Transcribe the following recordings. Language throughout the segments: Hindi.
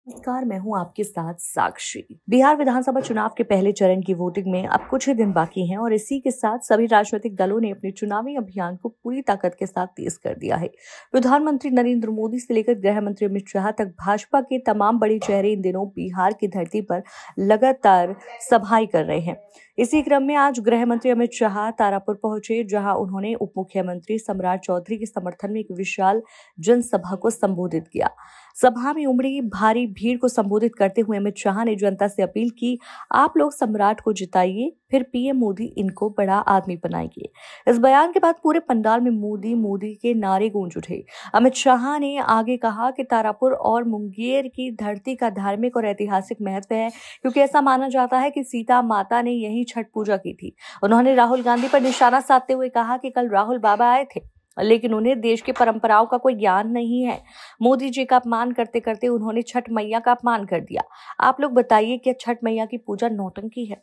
नमस्कार, मैं हूं आपके साथ साक्षी। बिहार विधानसभा चुनाव के पहले चरण की वोटिंग में अब कुछ ही दिन बाकी हैं और इसी के साथ सभी राजनीतिक दलों ने अपने चुनावी अभियान को पूरी ताकत के साथ तेज कर दिया है। प्रधानमंत्री नरेंद्र मोदी से लेकर गृह मंत्री अमित शाह तक भाजपा के तमाम बड़े चेहरे इन दिनों बिहार की धरती पर लगातार सभाएं कर रहे हैं। इसी क्रम में आज गृह मंत्री अमित शाह तारापुर पहुंचे, जहां उन्होंने उप मुख्यमंत्री सम्राट चौधरी के समर्थन में एक विशाल जनसभा को संबोधित किया। सभा में उमड़ी भारी भीड़ को संबोधित करते हुए अमित शाह ने जनता से अपील की, आप लोग सम्राट को जिताइए, फिर पीएम मोदी इनको बड़ा आदमी बनाएंगे। इस बयान के बाद पूरे पंडाल में मोदी मोदी के नारे गूंज उठे। अमित शाह ने आगे कहा कि तारापुर और मुंगेर की धरती का धार्मिक और ऐतिहासिक महत्व है, क्योंकि ऐसा माना जाता है कि सीता माता ने यही छठ पूजा की थी। उन्होंने राहुल गांधी पर निशाना साधते हुए कहा कि कल राहुल बाबा आए थे, लेकिन उन्हें देश की परंपराओं का कोई ज्ञान नहीं है। मोदी जी का अपमान करते करते उन्होंने छठ मैया का अपमान कर दिया। आप लोग बताइए, क्या छठ मैया की पूजा नौटंकी है?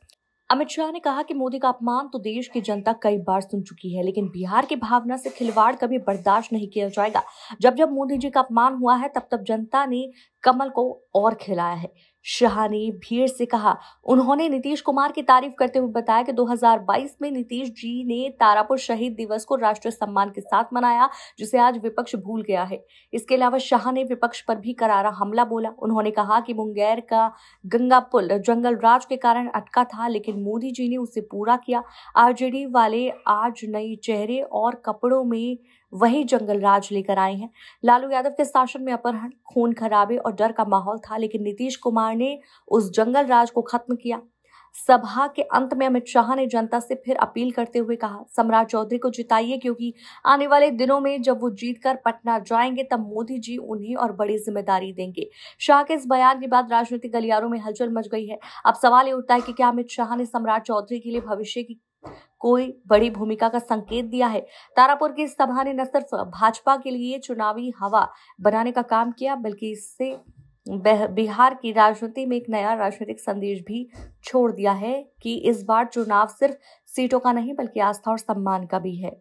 अमित शाह ने कहा कि मोदी का अपमान तो देश की जनता कई बार सुन चुकी है, लेकिन बिहार की भावना से खिलवाड़ कभी बर्दाश्त नहीं किया जाएगा। जब जब मोदी जी का अपमान हुआ है, तब तब जनता ने कमल को और खिलाया है। शाह ने भीड़ से कहा, उन्होंने नीतीश कुमार की तारीफ करते हुए बताया कि 2022 में नीतीश जी ने तारापुर शहीद दिवस को राष्ट्रीय सम्मान के साथ मनाया, जिसे आज विपक्ष भूल गया है। इसके अलावा शाह ने विपक्ष पर भी करारा हमला बोला। उन्होंने कहा कि मुंगेर का गंगा पुल जंगल राज के कारण अटका था, लेकिन मोदी जी ने उसे पूरा किया। आरजेडी वाले आज नए चेहरे और कपड़ों में वही जंगल राज लेकर आए हैं। लालू यादव के शासन में अपहरण, खून खराबे और डर का माहौल था, लेकिन नीतीश कुमार ने उस जंगल राज को खत्म किया। सभा के अंत में अमित शाह ने जनता से फिर अपील करते हुए कहा, सम्राट चौधरी को जिताइए, क्योंकि आने वाले दिनों में जब वो जीतकर पटना जाएंगे, तब मोदी जी उन्हें और बड़ी जिम्मेदारी देंगे। शाह के इस बयान के बाद राजनीतिक गलियारों में हलचल मच गई है। अब सवाल ये उठता है कि क्या अमित शाह ने सम्राट चौधरी के लिए भविष्य की कोई बड़ी भूमिका का संकेत दिया है? तारापुर की इस सभा ने न सिर्फ भाजपा के लिए चुनावी हवा बनाने का काम किया, बल्कि इससे बिहार की राजनीति में एक नया राजनीतिक संदेश भी छोड़ दिया है कि इस बार चुनाव सिर्फ सीटों का नहीं, बल्कि आस्था और सम्मान का भी है।